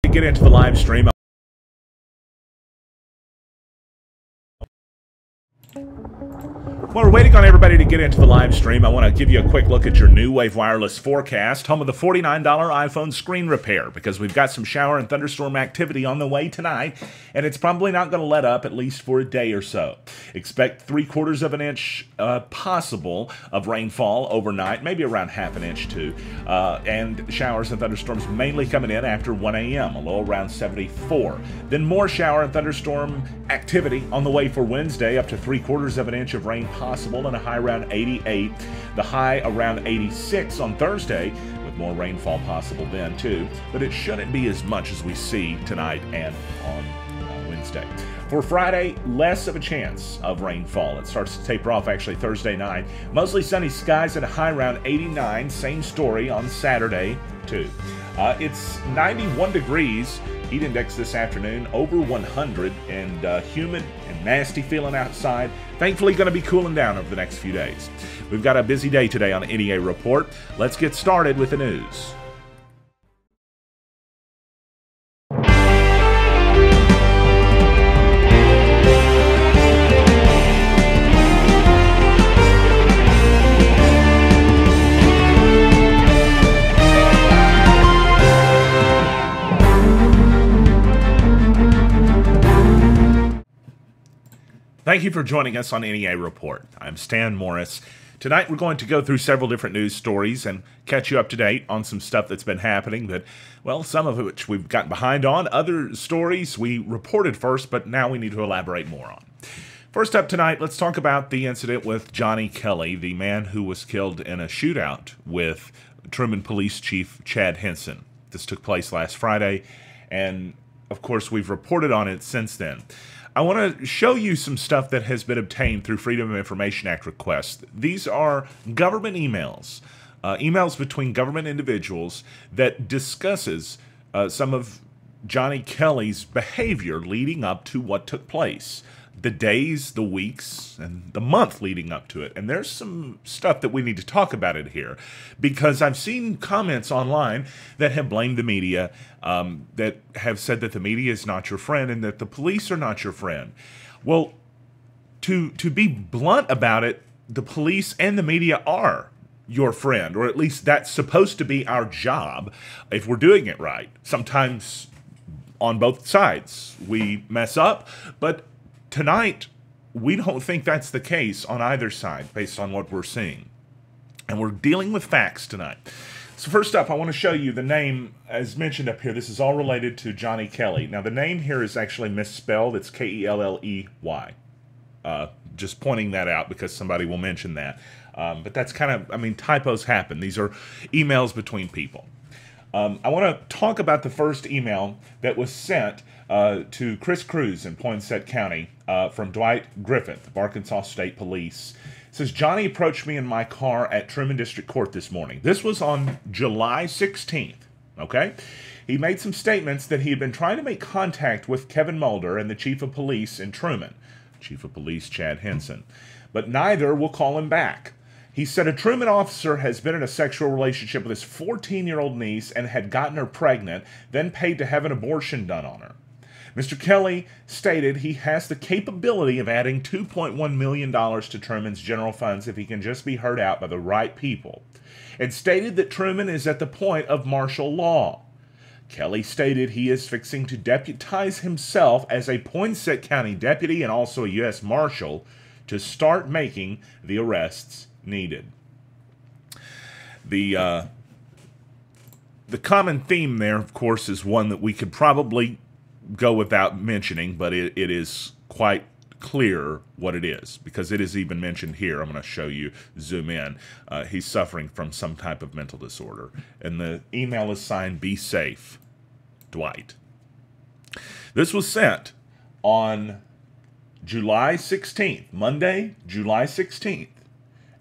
to get into the live stream. While we're waiting on everybody to get into the live stream, I want to give you a quick look at your New Wave Wireless forecast, home of the $49 iPhone screen repair, because we've got some shower and thunderstorm activity on the way tonight, and it's probably not going to let up, at least for a day or so. Expect 3/4 of an inch possible of rainfall overnight, maybe around half an inch too, and showers and thunderstorms mainly coming in after 1 a.m., a low around 74. Then more shower and thunderstorm activity on the way for Wednesday, up to 3/4 of an inch of rain possible and a high around 88. The high around 86 on Thursday, with more rainfall possible then too, but it shouldn't be as much as we see tonight and on Wednesday. For Friday, less of a chance of rainfall. It starts to taper off actually Thursday night. Mostly sunny skies at a high around 89. Same story on Saturday too. It's 91 degrees. Heat index this afternoon over 100, and humid and nasty feeling outside. Thankfully going to be cooling down over the next few days. We've got a busy day today on NEA Report. Let's get started with the news. Thank you for joining us on NEA Report. I'm Stan Morris. Tonight we're going to go through several different news stories and catch you up to date on some stuff that's been happening that, well, some of which we've gotten behind on. Other stories we reported first, but now we need to elaborate more on. First up tonight, let's talk about the incident with Johnny Kelly, the man who was killed in a shootout with Truman Police Chief Chad Henson. This took place last Friday, and of course we've reported on it since then. I want to show you some stuff that has been obtained through Freedom of Information Act requests. These are government emails, emails between government individuals that discusses some of Johnny Kelly's behavior leading up to what took place. The days, the weeks, and the month leading up to it. And there's some stuff that we need to talk about it here, because I've seen comments online that have blamed the media, that have said that the media is not your friend and that the police are not your friend. Well, to be blunt about it, the police and the media are your friend, or at least that's supposed to be our job if we're doing it right. Sometimes on both sides we mess up, but tonight, we don't think that's the case on either side based on what we're seeing. And we're dealing with facts tonight. So first up, I want to show you the name, as mentioned up here. This is all related to Johnny Kelly. Now, the name here is actually misspelled. It's K-E-L-L-E-Y. Just pointing that out because somebody will mention that. But that's kind of, I mean, typos happen. These are emails between people. I want to talk about the first email that was sent to Chris Cruz in Poinsett County from Dwight Griffith of Arkansas State Police. It says, Johnny approached me in my car at Truman District Court this morning. This was on July 16th, okay? He made some statements that he had been trying to make contact with Kevin Mulder and the Chief of Police in Truman, Chief of Police Chad Henson, but neither will call him back. He said a Truman officer has been in a sexual relationship with his 14-year-old niece and had gotten her pregnant, then paid to have an abortion done on her. Mr. Kelly stated he has the capability of adding $2.1 million to Truman's general funds if he can just be heard out by the right people, and stated that Truman is at the point of martial law. Kelly stated he is fixing to deputize himself as a Poinsett County deputy and also a U.S. Marshal to start making the arrests needed. The common theme there, of course, is one that we could probably go without mentioning, but it is quite clear what it is, because it is even mentioned here. I'm going to show you, zoom in. He's suffering from some type of mental disorder. And the email is signed, Be Safe, Dwight. This was sent on July 16th, Monday, July 16th,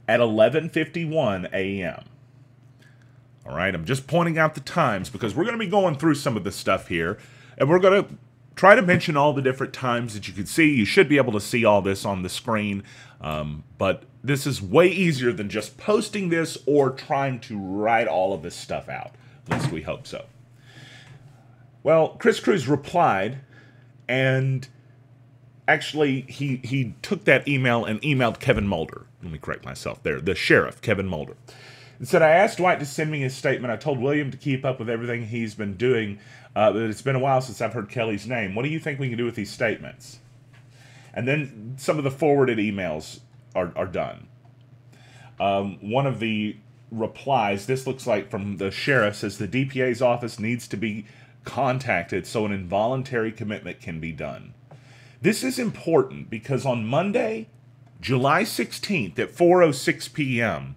at 11:51 a.m. All right, I'm just pointing out the times because we're going to be going through some of this stuff here, and we're going to try to mention all the different times that you can see. You should be able to see all this on the screen, but this is way easier than just posting this or trying to write all of this stuff out. At least we hope so. Well, Chris Cruz replied, and actually he took that email and emailed Kevin Mulder. Let me correct myself there. The sheriff, Kevin Mulder. It said, I asked Dwight to send me his statement. I told William to keep up with everything he's been doing, but it's been a while since I've heard Kelly's name. What do you think we can do with these statements? And then some of the forwarded emails are done. One of the replies, this looks like from the sheriff, says the DPA's office needs to be contacted so an involuntary commitment can be done. This is important because on Monday, July 16th at 4:06 p.m.,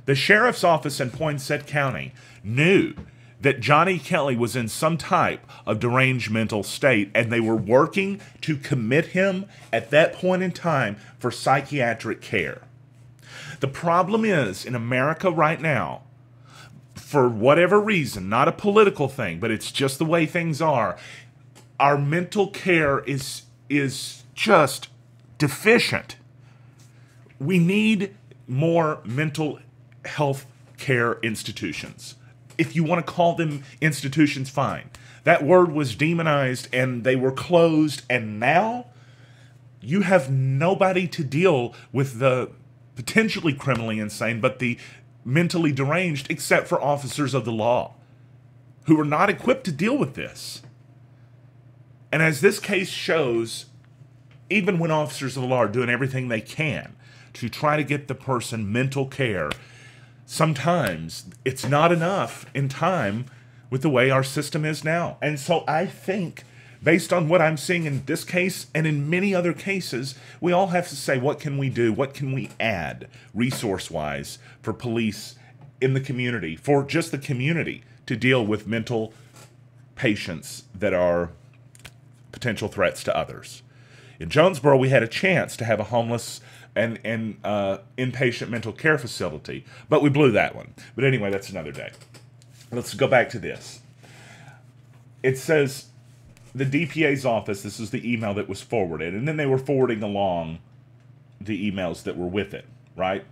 the sheriff's office in Poinsett County knew that Johnny Kelly was in some type of deranged mental state, and they were working to commit him at that point in time for psychiatric care. The problem is, in America right now, for whatever reason, not a political thing, but it's just the way things are, our mental care is just deficient. We need more mental health care institutions. If you want to call them institutions, fine. That word was demonized and they were closed, and now you have nobody to deal with the potentially criminally insane, but the mentally deranged, except for officers of the law who are not equipped to deal with this. And as this case shows, even when officers of the law are doing everything they can to try to get the person mental care, sometimes it's not enough in time with the way our system is now. And so I think, based on what I'm seeing in this case and in many other cases, we all have to say, what can we do? What can we add resource-wise for police in the community, for just the community, to deal with mental patients that are potential threats to others? In Jonesboro, we had a chance to have a homeless and inpatient mental care facility, but we blew that one. But anyway, that's another day. Let's go back to this. It says the DPA's office, this is the email that was forwarded, and then they were forwarding along the emails that were with it, right?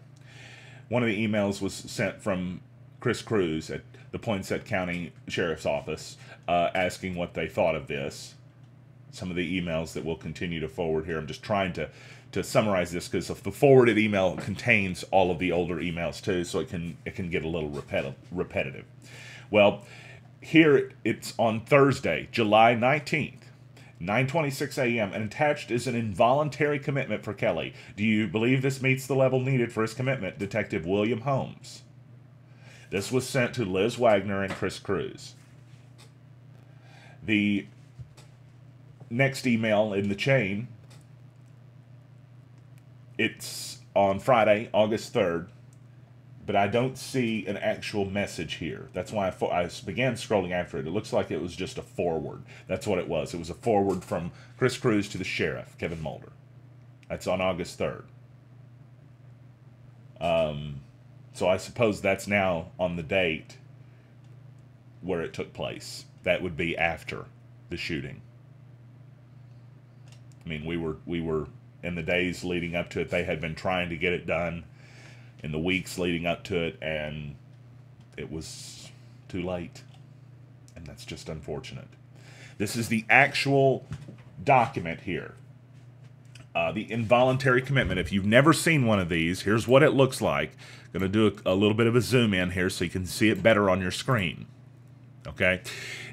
One of the emails was sent from Chris Cruz at the Poinsett County Sheriff's Office asking what they thought of this. Some of the emails that we'll continue to forward here, I'm just trying to summarize this because the forwarded email contains all of the older emails too, so it can get a little repetitive. Well, here it's on Thursday, July 19th, 9:26 a.m., and attached is an involuntary commitment for Kelly. Do you believe this meets the level needed for his commitment? Detective William Holmes. This was sent to Liz Wagner and Chris Cruz. The next email in the chain, it's on Friday, August 3rd, but I don't see an actual message here. That's why I began scrolling after it. It looks like it was just a forward. That's what it was. It was a forward from Chris Cruz to the sheriff, Kevin Mulder. That's on August 3rd. So I suppose that's now on the date where it took place. That would be after the shooting. I mean, we were in the days leading up to it. They had been trying to get it done in the weeks leading up to it, and it was too late. And that's just unfortunate. This is the actual document here. The involuntary commitment. If you've never seen one of these, here's what it looks like. I'm going to do a little bit of a zoom in here so you can see it better on your screen. Okay?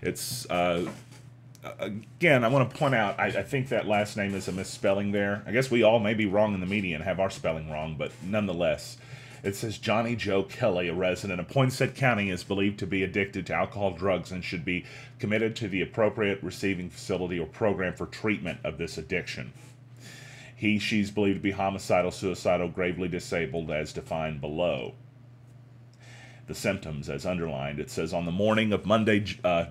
It's, again, I want to point out, I think that last name is a misspelling there. I guess we all may be wrong in the media and have our spelling wrong, but nonetheless, it says Johnny Joe Kelly, a resident of Poinsett County, is believed to be addicted to alcohol, drugs, and should be committed to the appropriate receiving facility or program for treatment of this addiction. She's believed to be homicidal, suicidal, gravely disabled, as defined below. The symptoms as underlined. It says, on the morning of Monday,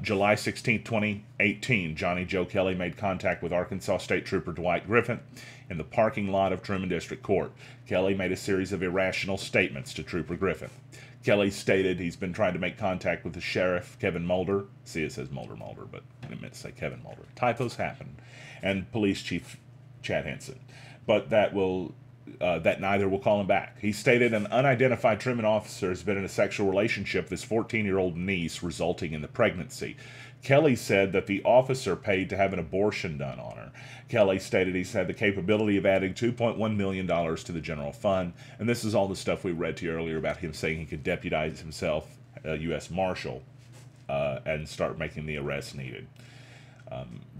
July 16, 2018, Johnny Joe Kelly made contact with Arkansas State Trooper Dwight Griffin in the parking lot of Truman District Court. Kelly made a series of irrational statements to Trooper Griffin. Kelly stated he's been trying to make contact with the sheriff, Kevin Mulder. See, it says Mulder, but I meant to say Kevin Mulder. Typos happen. And Police Chief Chad Henson. But that neither will call him back. He stated an unidentified Truman officer has been in a sexual relationship with his 14-year-old niece, resulting in the pregnancy. Kelly said that the officer paid to have an abortion done on her. Kelly stated he's had the capability of adding $2.1 million to the general fund. And this is all the stuff we read to you earlier about him saying he could deputize himself a U.S. Marshal and start making the arrests needed.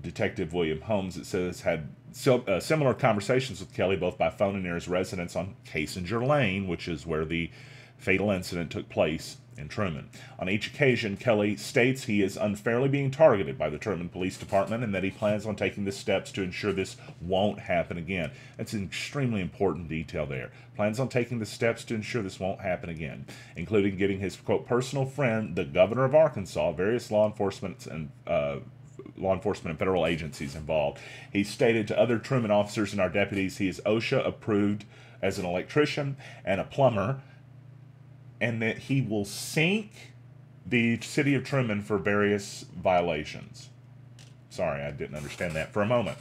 Detective William Holmes, it says, had similar conversations with Kelly both by phone and near his residence on Casinger Lane, which is where the fatal incident took place in Truman. On each occasion, Kelly states he is unfairly being targeted by the Truman Police Department and that he plans on taking the steps to ensure this won't happen again. That's an extremely important detail there. Plans on taking the steps to ensure this won't happen again, including getting his, quote, personal friend, the governor of Arkansas, various law enforcement and federal agencies involved. He stated to other Truman officers and our deputies he is OSHA approved as an electrician and a plumber, and that he will sink the city of Truman for various violations. Sorry, I didn't understand that for a moment.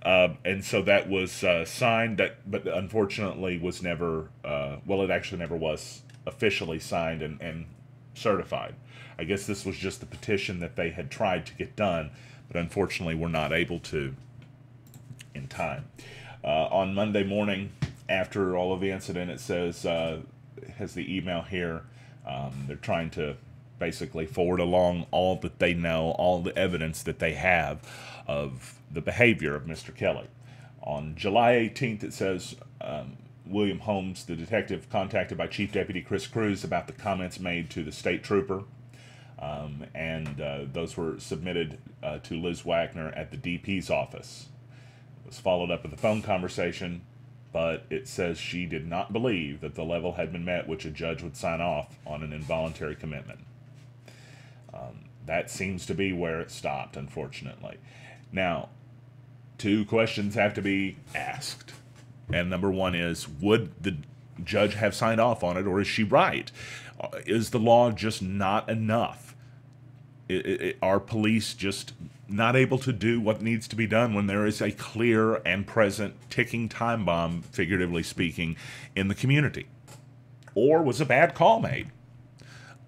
And so that was signed, but unfortunately was never, it actually never was officially signed and certified. I guess this was just the petition that they had tried to get done, but unfortunately were not able to in time. On Monday morning, after all of the incident, it says, has the email here. They're trying to basically forward along all that they know, all the evidence that they have of the behavior of Mr. Kelly. On July 18th, it says, William Holmes, the detective, contacted by Chief Deputy Chris Cruz about the comments made to the state trooper, and those were submitted to Liz Wagner at the DP's office. It was followed up with a phone conversation, but it says she did not believe that the level had been met which a judge would sign off on an involuntary commitment. That seems to be where it stopped, unfortunately. Now, two questions have to be asked. And number one is, would the judge have signed off on it, or is she right? Is the law just not enough? Are police just not able to do what needs to be done when there is a clear and present ticking time bomb, figuratively speaking, in the community? Or was a bad call made?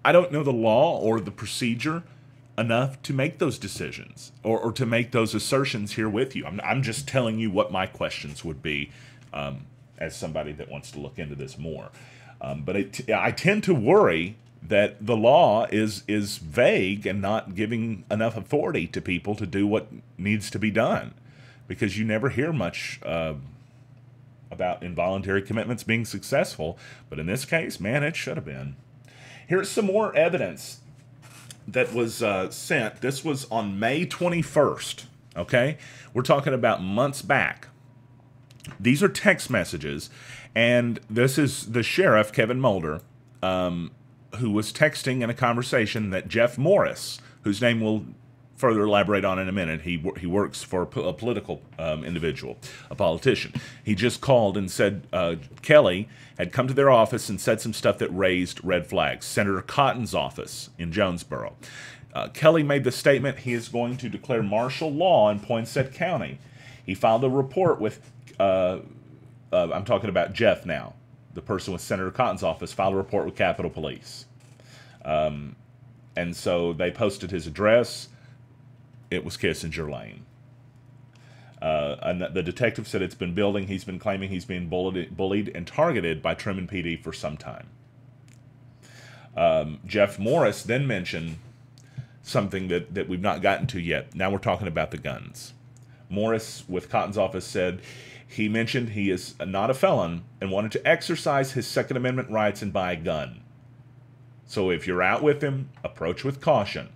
I don't know the law or the procedure enough to make those decisions or to make those assertions here with you. I'm just telling you what my questions would be as somebody that wants to look into this more. But I tend to worry that the law is vague and not giving enough authority to people to do what needs to be done, because you never hear much about involuntary commitments being successful. But in this case, man, it should have been. Here's some more evidence that was sent. This was on May 21st, okay? We're talking about months back. These are text messages, and this is the sheriff, Kevin Mulder, who was texting in a conversation that Jeff Morris, whose name we'll further elaborate on in a minute, he works for a political individual, a politician. He just called and said Kelly had come to their office and said some stuff that raised red flags. Senator Cotton's office in Jonesboro. Kelly made the statement he is going to declare martial law in Poinsett County. He filed a report with, I'm talking about Jeff now, the person with Senator Cotton's office, filed a report with Capitol Police. And so they posted his address. It was Kissinger Lane. And the detective said it's been building. He's been claiming he's being bullied and targeted by Truman PD for some time. Jeff Morris then mentioned something that we've not gotten to yet. Now we're talking about the guns. Morris with Cotton's office said he mentioned he is not a felon and wanted to exercise his Second Amendment rights and buy a gun. So if you're out with him, approach with caution.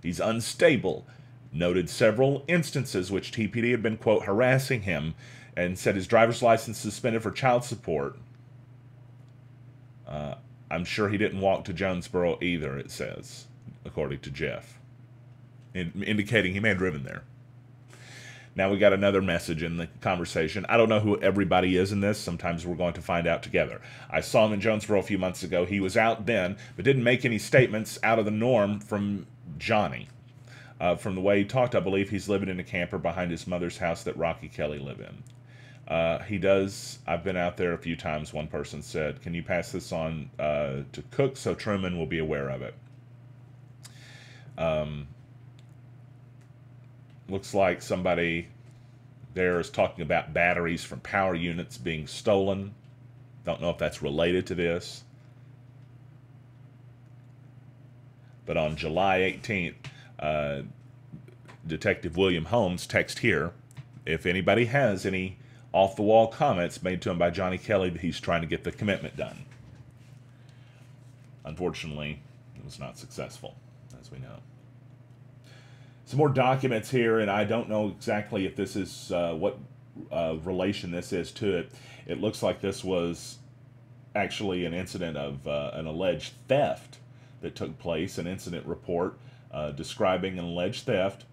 He's unstable. Noted several instances which TPD had been, quote, harassing him, and said his driver's license suspended for child support. I'm sure he didn't walk to Jonesboro either, it says, according to Jeff, indicating he may have driven there. Now we got another message in the conversation. I don't know who everybody is in this. Sometimes we're going to find out together. I saw him in Jonesboro a few months ago. He was out then, but didn't make any statements out of the norm from Johnny. From the way he talked, I believe he's living in a camper behind his mother's house that Rocky Kelly lived in. He does. I've been out there a few times. One person said, can you pass this on to Cook so Truman will be aware of it? Looks like somebody there is talking about batteries from power units being stolen. Don't know if that's related to this. But on July 18th, Detective William Holmes text here, if anybody has any off-the-wall comments made to him by Johnny Kelly, that he's trying to get the commitment done. Unfortunately, it was not successful, as we know. Some more documents here, and I don't know exactly if this is what relation this is to it. It looks like this was actually an incident of an alleged theft that took place, an incident report describing an alleged theft,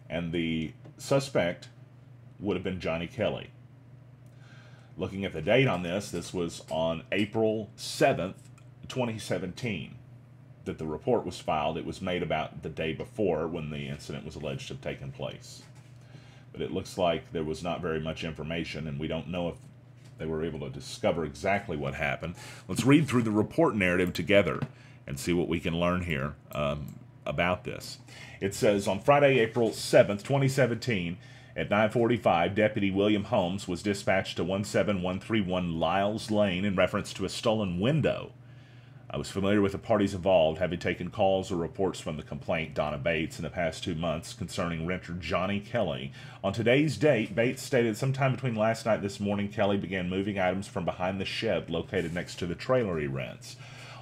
and the suspect would have been Johnny Kelly. Looking at the date on this, this was on April 7th, 2017. That the report was filed. It was made about the day before when the incident was alleged to have taken place. But it looks like there was not very much information, and we don't know if they were able to discover exactly what happened. Let's read through the report narrative together and see what we can learn here about this. It says, on Friday, April 7th, 2017, at 9:45, Deputy William Holmes was dispatched to 17131 Lyles Lane in reference to a stolen window. I was familiar with the parties involved, having taken calls or reports from the complainant, Donna Bates, in the past 2 months concerning renter Johnny Kelly. On today's date, Bates stated sometime between last night and this morning, Kelly began moving items from behind the shed located next to the trailer he rents.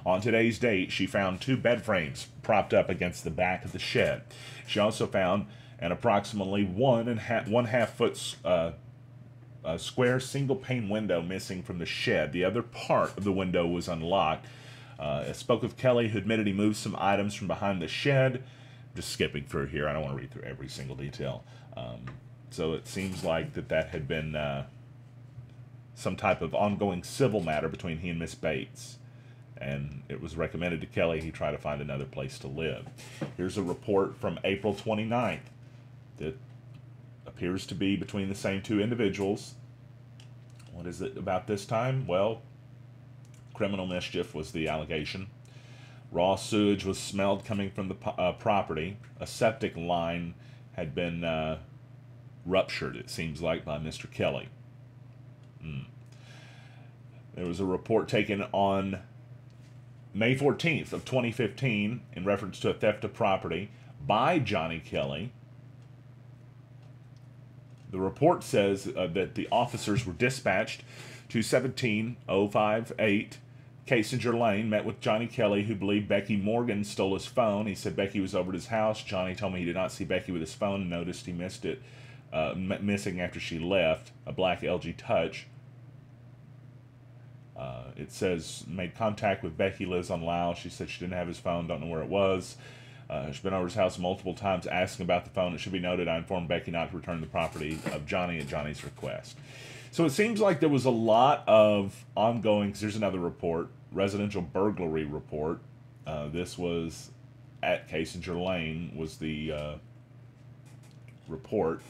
On today's date, she found 2 bed frames propped up against the back of the shed. She also found an approximately 1.5 foot square single-pane window missing from the shed. The other part of the window was unlocked. I spoke with Kelly, who admitted he moved some items from behind the shed. Just skipping through here. I don't want to read through every single detail. So it seems like that had been some type of ongoing civil matter between he and Miss Bates. And it was recommended to Kelly he try to find another place to live. Here's a report from April 29th that appears to be between the same 2 individuals. What is it about this time? Well, criminal mischief was the allegation. Raw sewage was smelled coming from the property. A septic line had been ruptured, it seems like, by Mr. Kelly. There was a report taken on May 14th of 2015 in reference to a theft of property by Johnny Kelly. The report says that the officers were dispatched to 17058 Casinger Lane, met with Johnny Kelly, who believed Becky Morgan stole his phone. He said Becky was over at his house. Johnny told me he did not see Becky with his phone and noticed he missed it, missing after she left, a black LG Touch. It says, made contact with Becky, lives on Lyles. She said she didn't have his phone, don't know where it was. She's been over his house multiple times asking about the phone. It should be noted I informed Becky not to return the property of Johnny at Johnny's request. So it seems like there was a lot of ongoing, because there's another report, residential burglary report. This was at Casinger Lane, was the report.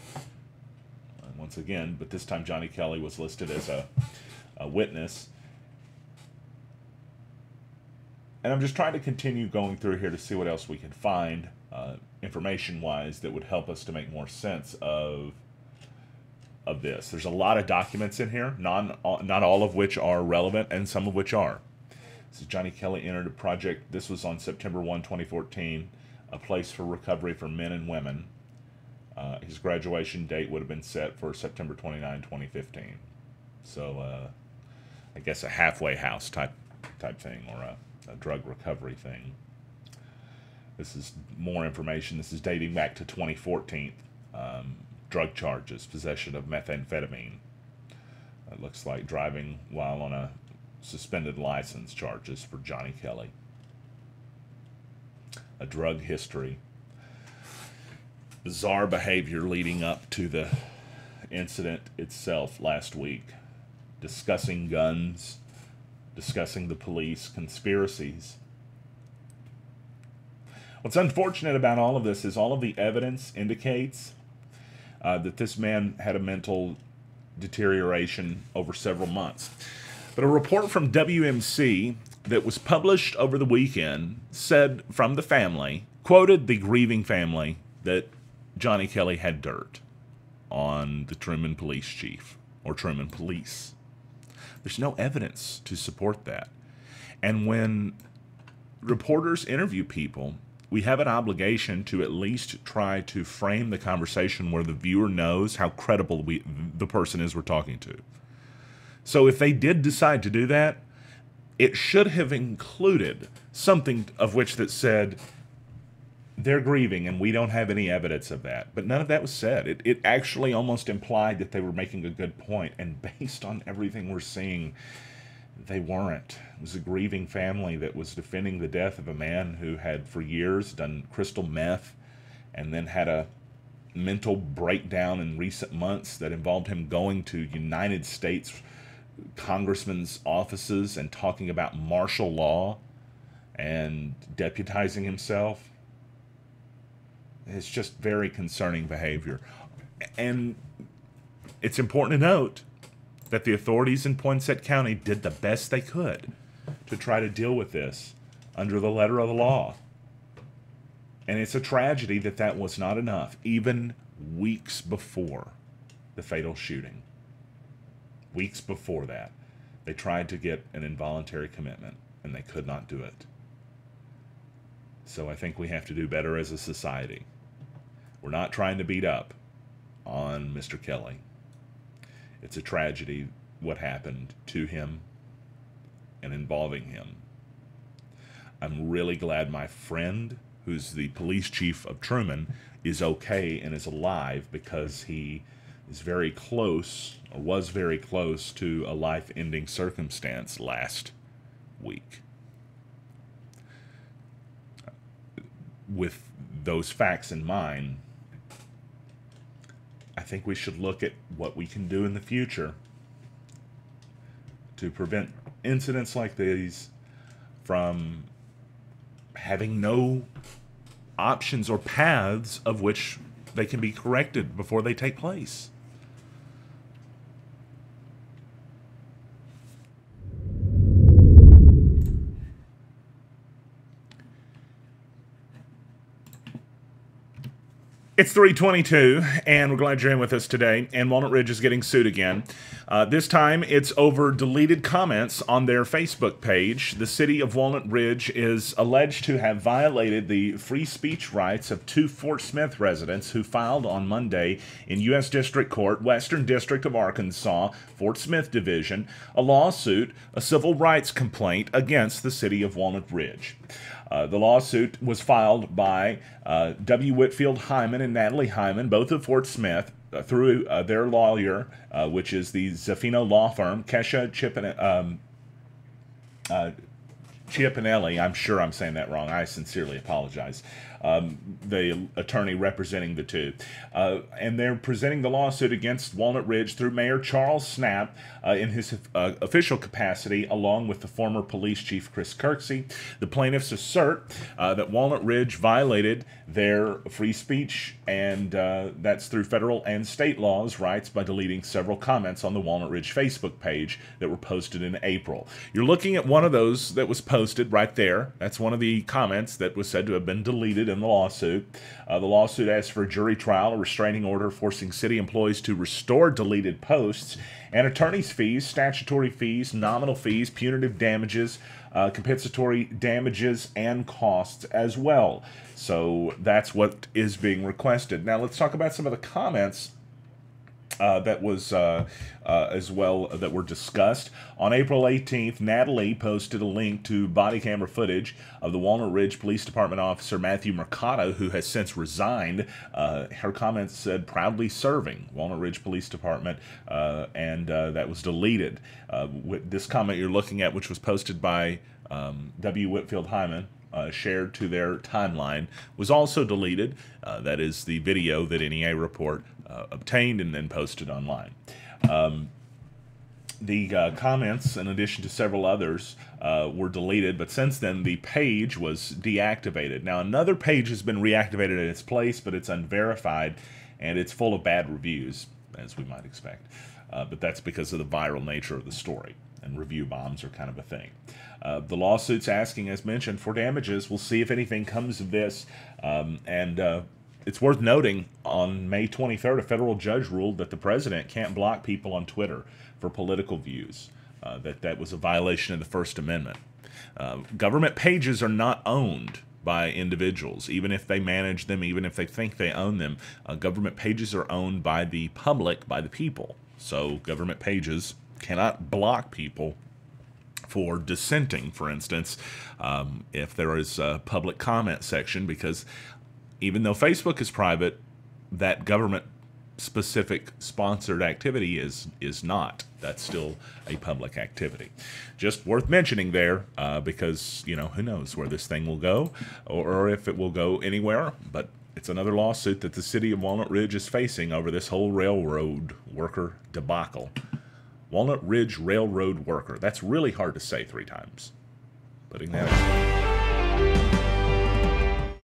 Once again, but this time Johnny Kelly was listed as a witness. And I'm just trying to continue going through here to see what else we can find, information-wise, that would help us to make more sense of this. There's a lot of documents in here, not all of which are relevant, and some of which are. This is Johnny Kelly entered a project. This was on September 1, 2014, a place for recovery for men and women. His graduation date would have been set for September 29, 2015. So, I guess a halfway house type thing, or a drug recovery thing. This is more information. This is dating back to 2014. Drug charges, possession of methamphetamine. It looks like driving while on a suspended license charges for Johnny Kelly. A drug history. Bizarre behavior leading up to the incident itself last week. Discussing guns, discussing the police, conspiracies. What's unfortunate about all of this is all of the evidence indicates that this man had a mental deterioration over several months. But a report from WMC that was published over the weekend said from the family, quoted the grieving family, that Johnny Kelly had dirt on the Truman police chief or Truman police. There's no evidence to support that. And when reporters interview people, we have an obligation to at least try to frame the conversation where the viewer knows how credible the person is we're talking to. So if they did decide to do that, it should have included something of which that said, they're grieving and we don't have any evidence of that. But none of that was said. It actually almost implied that they were making a good point, and based on everything we're seeing, they weren't. It was a grieving family that was defending the death of a man who had for years done crystal meth and then had a mental breakdown in recent months that involved him going to United States congressmen's offices and talking about martial law and deputizing himself. It's just very concerning behavior. And it's important to note that the authorities in Poinsett County did the best they could to try to deal with this under the letter of the law. And it's a tragedy that that was not enough, even weeks before the fatal shooting. Weeks before that, they tried to get an involuntary commitment, and they could not do it. So I think we have to do better as a society. We're not trying to beat up on Mr. Kelly. It's a tragedy what happened to him and involving him. I'm really glad my friend, who's the police chief of Truman, is okay and is alive, because he is very close, or was very close, to a life-ending circumstance last week. With those facts in mind, I think we should look at what we can do in the future to prevent incidents like these from having no options or paths of which they can be corrected before they take place. It's 3:22, and we're glad you're in with us today. And Walnut Ridge is getting sued again. This time, it's over deleted comments on their Facebook page. The city of Walnut Ridge is alleged to have violated the free speech rights of 2 Fort Smith residents who filed on Monday in U.S. District Court, Western District of Arkansas, Fort Smith Division, a lawsuit, a civil rights complaint against the city of Walnut Ridge. The lawsuit was filed by W. Whitfield Hyman and Natalie Hyman, both of Fort Smith, through their lawyer, which is the Zaffino law firm, Kesha Chiapinelli. I'm sure I'm saying that wrong. I sincerely apologize. The attorney representing the two. And they're presenting the lawsuit against Walnut Ridge through Mayor Charles Snap in his official capacity, along with the former police chief Chris Kirksey. The plaintiffs assert that Walnut Ridge violated their free speech, and that's through federal and state laws, rights by deleting several comments on the Walnut Ridge Facebook page that were posted in April. You're looking at one of those that was posted right there. That's one of the comments that was said to have been deleted in the lawsuit. The lawsuit asks for a jury trial, a restraining order forcing city employees to restore deleted posts, and attorney's fees, statutory fees, nominal fees, punitive damages, compensatory damages, and costs as well. So that's what is being requested. Now let's talk about some of the comments that was as well that were discussed. On April 18th, Natalie posted a link to body camera footage of the Walnut Ridge Police Department officer Matthew Mercado, who has since resigned. Her comments said, "Proudly serving Walnut Ridge Police Department," and that was deleted. This comment you're looking at, which was posted by W. Whitfield Hyman, shared to their timeline, was also deleted. That is the video that NEA Report obtained and then posted online. The comments, in addition to several others, were deleted, but since then the page was deactivated. Now another page has been reactivated in its place, but it's unverified and it's full of bad reviews, as we might expect. But that's because of the viral nature of the story, and review bombs are kind of a thing. The lawsuit's asking, as mentioned, for damages. We'll see if anything comes of this, and it's worth noting, on May 23rd, a federal judge ruled that the president can't block people on Twitter for political views, that was a violation of the First Amendment. Government pages are not owned by individuals, even if they manage them, even if they think they own them. Government pages are owned by the public, by the people. So government pages cannot block people for dissenting, for instance, if there is a public comment section, because even though Facebook is private, that government-specific sponsored activity is not. That's still a public activity. Just worth mentioning there, because, you know, who knows where this thing will go, or if it will go anywhere, but it's another lawsuit that the city of Walnut Ridge is facing over this whole railroad worker debacle. Walnut Ridge Railroad Worker. That's really hard to say 3 times. Putting that in.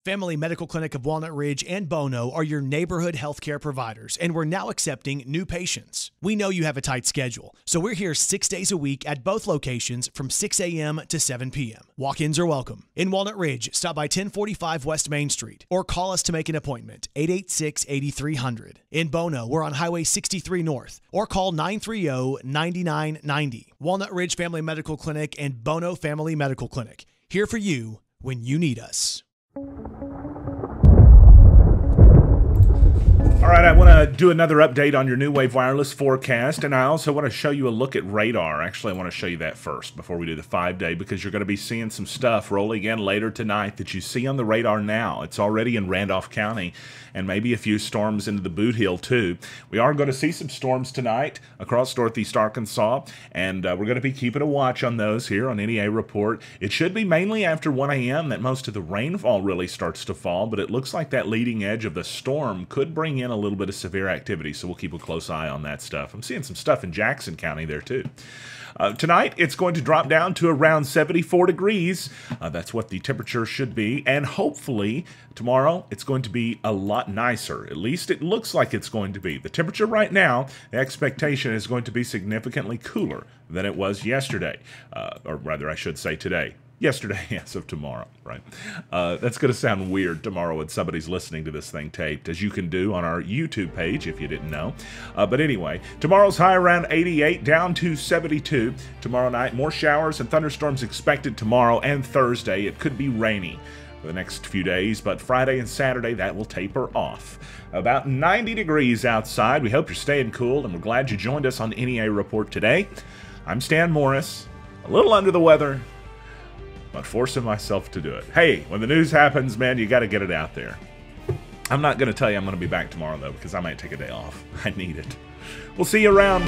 Family Medical Clinic of Walnut Ridge and Bono are your neighborhood healthcare providers, and we're now accepting new patients. We know you have a tight schedule, so we're here 6 days a week at both locations from 6 a.m. to 7 p.m. Walk-ins are welcome. In Walnut Ridge, stop by 1045 West Main Street or call us to make an appointment, 886-8300. In Bono, we're on Highway 63 North or call 930-9990. Walnut Ridge Family Medical Clinic and Bono Family Medical Clinic. Here for you when you need us. All right, I want to do another update on your New Wave Wireless forecast, and I also want to show you a look at radar. Actually, I want to show you that first before we do the 5-day, because you're going to be seeing some stuff rolling in later tonight that you see on the radar now. It's already in Randolph County, and maybe a few storms into the Boot Hill, too. We are going to see some storms tonight across northeast Arkansas, and we're going to be keeping a watch on those here on NEA Report. It should be mainly after 1 a.m. that most of the rainfall really starts to fall, but it looks like that leading edge of the storm could bring in a little bit of severe activity, so we'll keep a close eye on that stuff. I'm seeing some stuff in Jackson County there, too. Tonight, it's going to drop down to around 74 degrees. That's what the temperature should be. And hopefully, tomorrow, it's going to be a lot nicer. At least it looks like it's going to be. The temperature right now, the expectation is going to be significantly cooler than it was yesterday. Or rather, I should say today. Yesterday as of tomorrow, right? That's going to sound weird tomorrow when somebody's listening to this thing taped, as you can do on our YouTube page if you didn't know. But anyway, tomorrow's high around 88, down to 72. Tomorrow night, more showers and thunderstorms expected tomorrow and Thursday. It could be rainy for the next few days, but Friday and Saturday, that will taper off. About 90 degrees outside. We hope you're staying cool, and we're glad you joined us on NEA Report today. I'm Stan Morris, a little under the weather, but forcing myself to do it. Hey, when the news happens, man, you got to get it out there. I'm not going to tell you I'm going to be back tomorrow, though, because I might take a day off. I need it. We'll see you around.